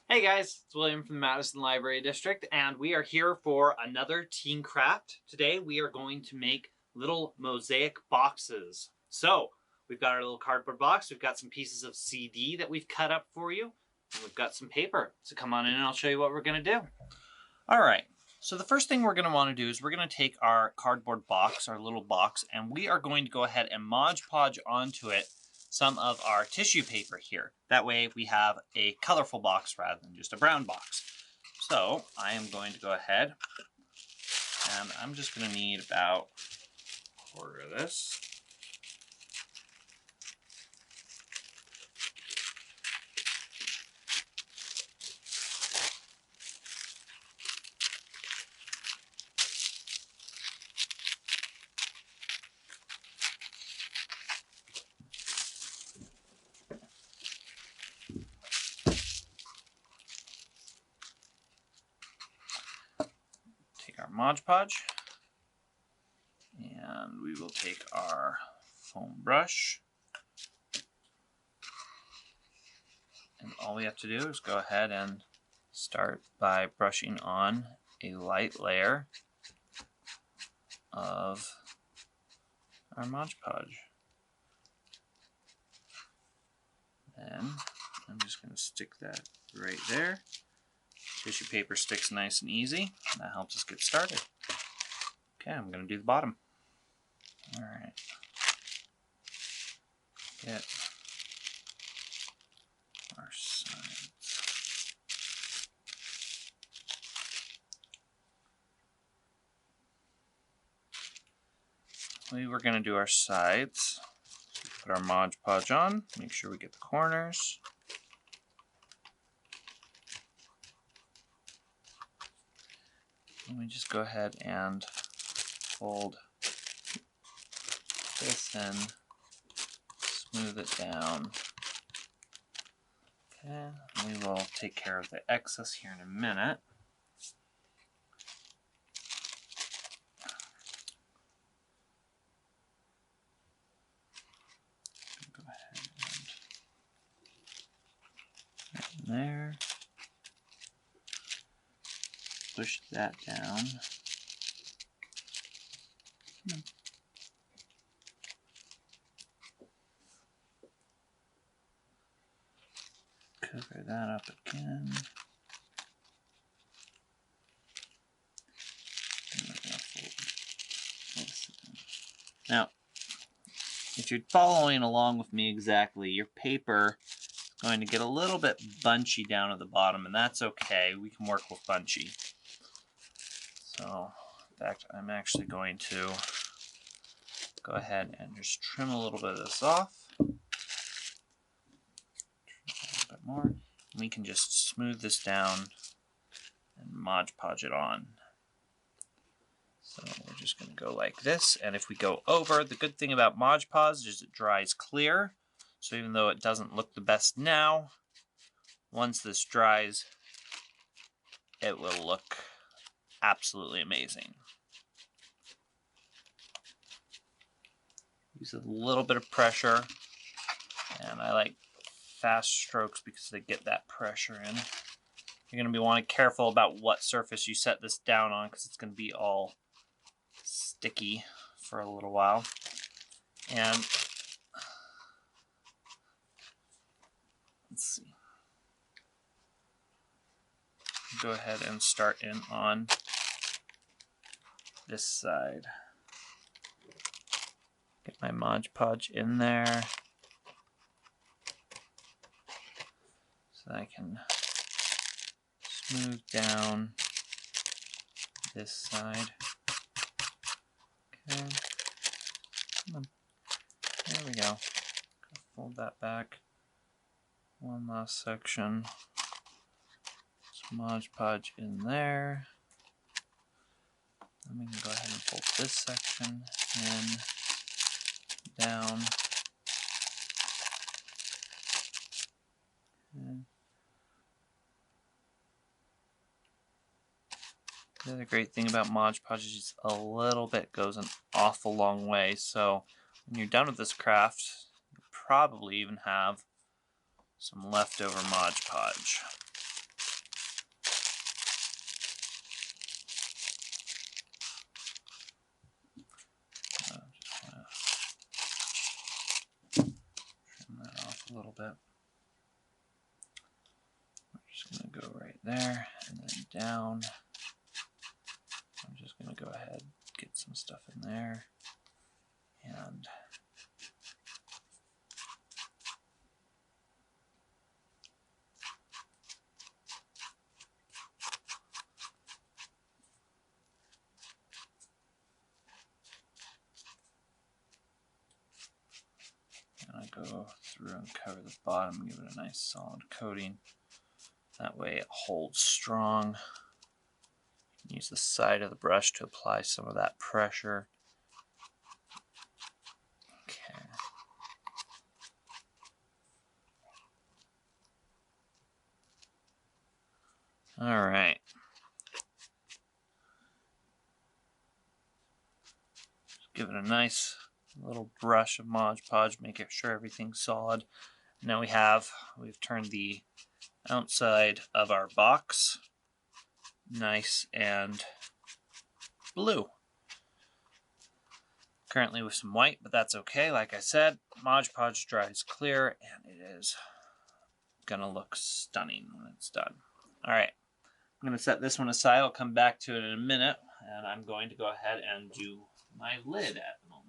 Hey guys, it's William from the Madison Library District, and we are here for another teen craft. Today we are going to make little mosaic boxes. So, we've got our little cardboard box, we've got some pieces of CD that we've cut up for you, and we've got some paper. So come on in and I'll show you what we're going to do. Alright, so the first thing we're going to want to do is we're going to take our cardboard box, our little box, and we are going to go ahead and Modge Podge onto it some of our tissue paper here. That way we have a colorful box rather than just a brown box. So I am going to go ahead and I'm just going to need about a quarter of this. Take our Modge Podge, and we will take our foam brush, and all we have to do is go ahead and start by brushing on a light layer of our Modge Podge. Then I'm just going to stick that right there. Tissue paper sticks nice and easy, and that helps us get started. Okay, I'm going to do the bottom. Alright. Get our sides. We were going to do our sides. So put our Modge Podge on, make sure we get the corners. And we just go ahead and fold this in, smooth it down. Okay, we will take care of the excess here in a minute. Go ahead and there. Push that down. Cover that up again. Now, if you're following along with me exactly, your paper is going to get a little bit bunchy down at the bottom, and that's okay. We can work with bunchy. So, in fact, I'm actually going to go ahead and just trim a little bit of this off. Trim a little bit more. And we can just smooth this down and Modge Podge it on. So we're just going to go like this, and if we go over, the good thing about Modge Podge is it dries clear. So even though it doesn't look the best now, once this dries, it will look absolutely amazing. Use a little bit of pressure, and I like fast strokes because they get that pressure in. You're going to be wanting careful about what surface you set this down on because it's going to be all sticky for a little while. And let's see. Go ahead and start in on this side. Get my Modge Podge in there so I can smooth down this side. Okay. Come on. There we go. Fold that back. One last section. Some Modge Podge in there. Then we can go ahead and fold this section in, down. Okay. The other great thing about Modge Podge is just a little bit goes an awful long way. So when you're done with this craft, you'll probably even have some leftover Modge Podge. little bit. We're just going to go right there and then down. I'm just going to go ahead, get some stuff in there, and I go through and cover the bottom, give it a nice solid coating. That way it holds strong. Use the side of the brush to apply some of that pressure. Okay. All right. Just give it a nice little brush of Modge Podge, make sure everything's solid. Now we've turned the outside of our box nice and blue. Currently with some white, but that's okay. Like I said, Modge Podge dries clear and it is gonna look stunning when it's done. All right, I'm gonna set this one aside. I'll come back to it in a minute, and I'm going to go ahead and do my lid at the moment.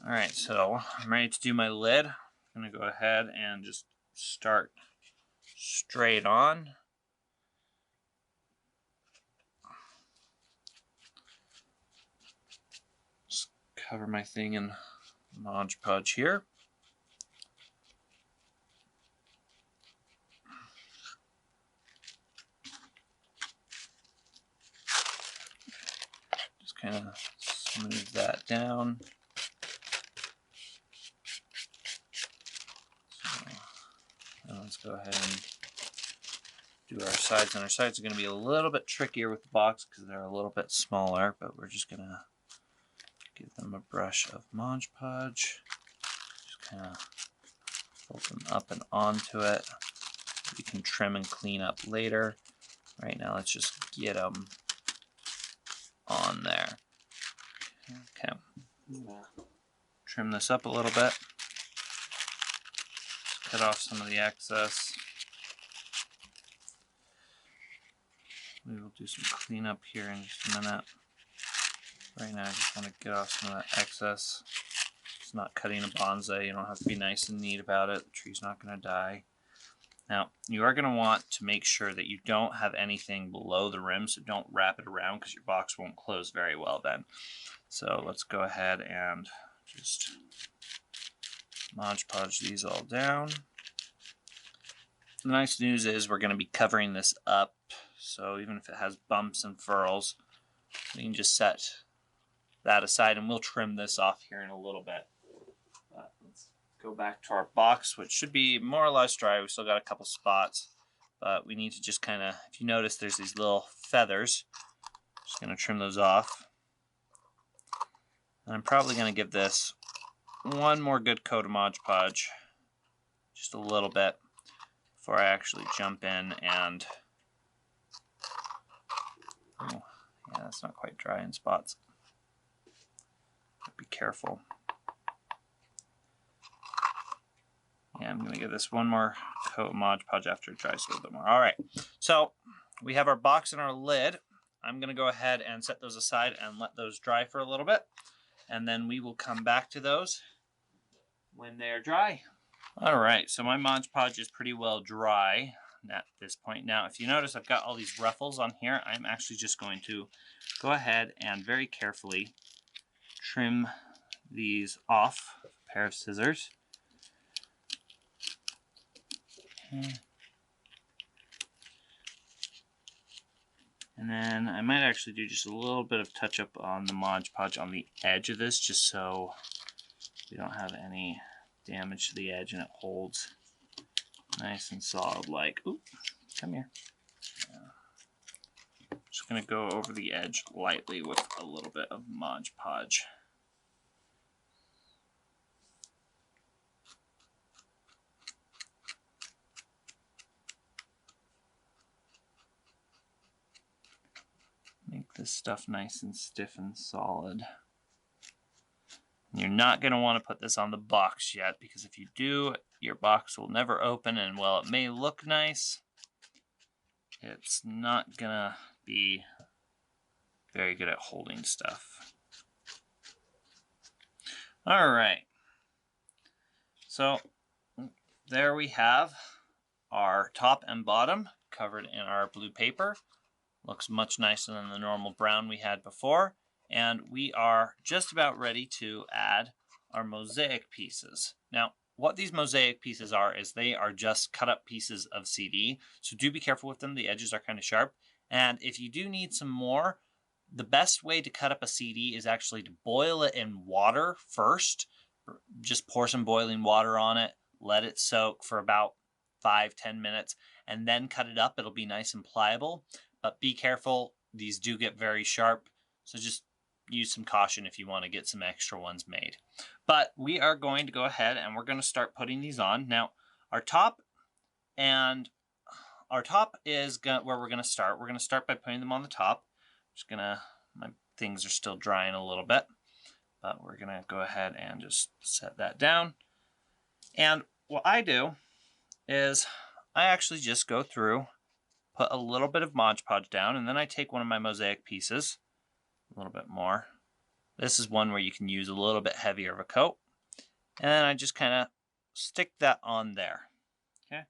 All right, so I'm ready to do my lid. I'm gonna go ahead and just start straight on. Just cover my thing in Modge Podge here. Just kind of smooth that down. So let's go ahead and do our sides. And our sides are going to be a little bit trickier with the box because they're a little bit smaller, but we're just going to give them a brush of Modge Podge. Just kind of fold them up and onto it. We can trim and clean up later. Right now, let's just get them on there. Okay. Trim this up a little bit. Cut off some of the excess. We will do some cleanup here in just a minute. Right now I just want to get off some of that excess. It's not cutting a bonsai. You don't have to be nice and neat about it. The tree's not going to die. Now, you are going to want to make sure that you don't have anything below the rim, so don't wrap it around because your box won't close very well then. So let's go ahead and just Modge Podge these all down. The nice news is we're going to be covering this up, so even if it has bumps and furrows, we can just set that aside, and we'll trim this off here in a little bit. But let's go back to our box, which should be more or less dry. We still got a couple spots, but we need to just kind of, if you notice, there's these little feathers. Just going to trim those off. And I'm probably going to give this one more good coat of Modge Podge, just a little bit, before I actually jump in and, oh, yeah, that's not quite dry in spots. Be careful. Yeah, I'm going to give this one more coat of Modge Podge after it dries a little bit more. All right, so we have our box and our lid. I'm going to go ahead and set those aside and let those dry for a little bit, and then we will come back to those when they're dry. All right, so my Modge Podge is pretty well dry at this point. Now, if you notice, I've got all these ruffles on here. I'm actually just going to go ahead and very carefully trim these off with a pair of scissors. Okay. And then I might actually do just a little bit of touch up on the Modge Podge on the edge of this, just so we don't have any damage to the edge and it holds nice and solid like, oop, come here. Yeah. Just gonna go over the edge lightly with a little bit of Modge Podge. Make this stuff nice and stiff and solid. You're not going to want to put this on the box yet, because if you do, your box will never open, and while it may look nice, it's not going to be very good at holding stuff. All right. So there we have our top and bottom covered in our blue paper. Looks much nicer than the normal brown we had before. And we are just about ready to add our mosaic pieces. Now, what these mosaic pieces are is they are just cut up pieces of CD. So do be careful with them. The edges are kind of sharp. And if you do need some more, the best way to cut up a CD is actually to boil it in water first. Just pour some boiling water on it, let it soak for about 5-10 minutes, and then cut it up. It'll be nice and pliable, but be careful. These do get very sharp, so just use some caution if you want to get some extra ones made. But we are going to go ahead and we're going to start putting these on. Now, our top is where we're going to start. We're going to start by putting them on the top. My things are still drying a little bit, but we're going to go ahead and just set that down. And what I do is I actually just go through, put a little bit of Modge Podge down, and then I take one of my mosaic pieces, a little bit more. This is one where you can use a little bit heavier of a coat. And then I just kind of stick that on there. Okay.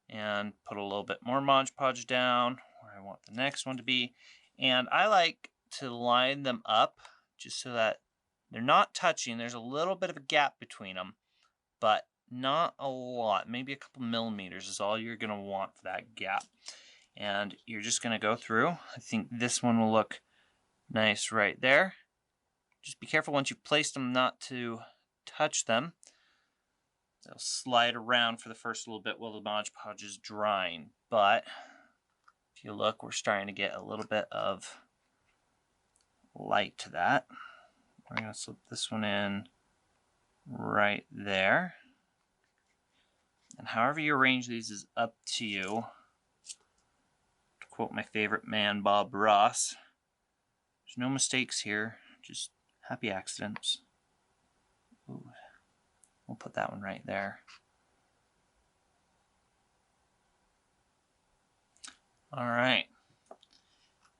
And put a little bit more Modge Podge down where I want the next one to be. And I like to line them up just so that they're not touching. There's a little bit of a gap between them, but not a lot. Maybe a couple millimeters is all you're going to want for that gap. And you're just going to go through. I think this one will look nice right there. Just be careful once you've placed them not to touch them. They'll slide around for the first little bit while the Modge Podge is drying. But if you look, we're starting to get a little bit of light to that. We're going to slip this one in right there. And however you arrange these is up to you. To quote my favorite man, Bob Ross, there's no mistakes here, just happy accidents. Ooh. We'll put that one right there. All right.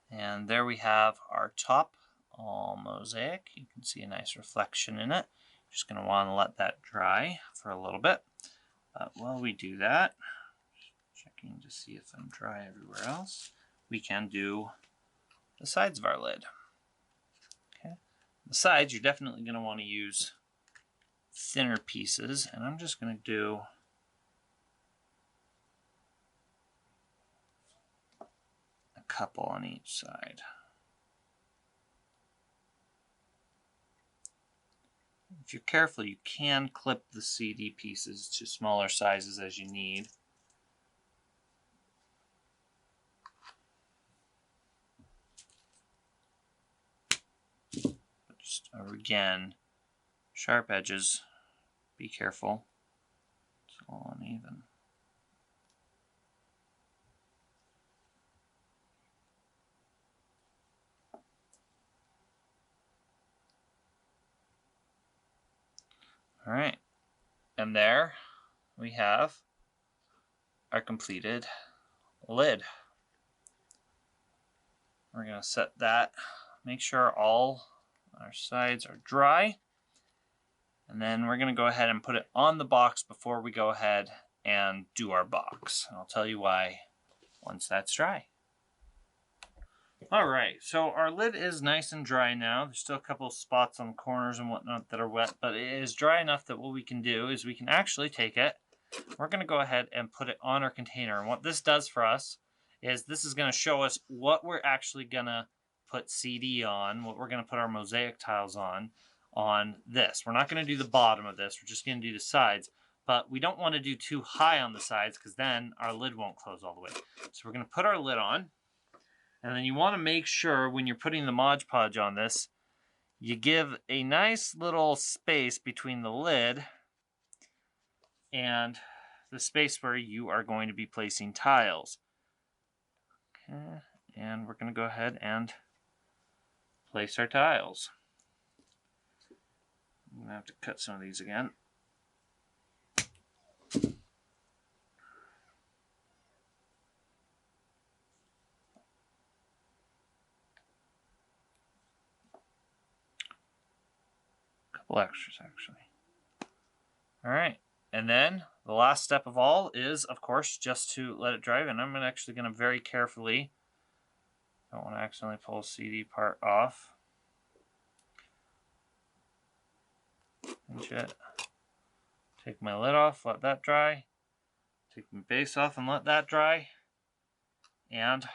And there we have our top all mosaic. You can see a nice reflection in it. Just going to want to let that dry for a little bit. But while we do that, checking to see if I'm dry everywhere else, we can do the sides of our lid. Okay. The sides, you're definitely going to want to use thinner pieces, and I'm just going to do a couple on each side. If you're careful, you can clip the CD pieces to smaller sizes as you need. But just again, sharp edges, be careful. It's all uneven. All right, and there we have our completed lid. We're going to set that, make sure all our sides are dry, and then we're going to go ahead and put it on the box before we go ahead and do our box. And I'll tell you why once that's dry. All right, so our lid is nice and dry now. There's still a couple of spots on the corners and whatnot that are wet, but it is dry enough that what we can do is we can actually take it. We're going to go ahead and put it on our container. And what this does for us is this is going to show us what we're actually going to put CD on, what we're going to put our mosaic tiles on this. We're not going to do the bottom of this. We're just going to do the sides. But we don't want to do too high on the sides because then our lid won't close all the way. So we're going to put our lid on. And then you want to make sure when you're putting the Modge Podge on this, you give a nice little space between the lid and the space where you are going to be placing tiles. Okay, and we're going to go ahead and place our tiles. I'm going to have to cut some of these again. Couple extras, actually. All right. And then the last step of all is, of course, just to let it dry. And I'm actually going to very carefully, don't want to accidentally pull the CD part off. Pinch it. Take my lid off, let that dry. Take my base off and let that dry. And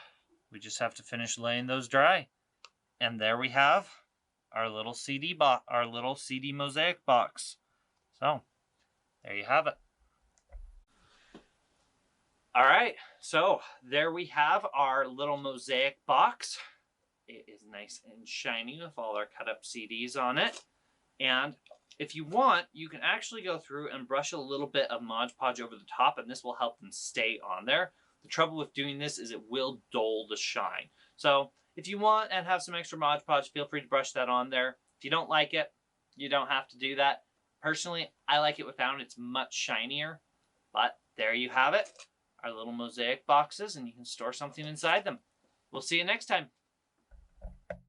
we just have to finish laying those dry. And there we have our little CD mosaic box. So, there you have it. All right, so there we have our little mosaic box. It is nice and shiny with all our cut up CDs on it. And if you want, you can actually go through and brush a little bit of Modge Podge over the top, and this will help them stay on there. The trouble with doing this is it will dull the shine. So if you want and have some extra Modge Podge, feel free to brush that on there. If you don't like it, you don't have to do that. Personally, I like it without. It's much shinier. But there you have it. Our little mosaic boxes, and you can store something inside them. We'll see you next time.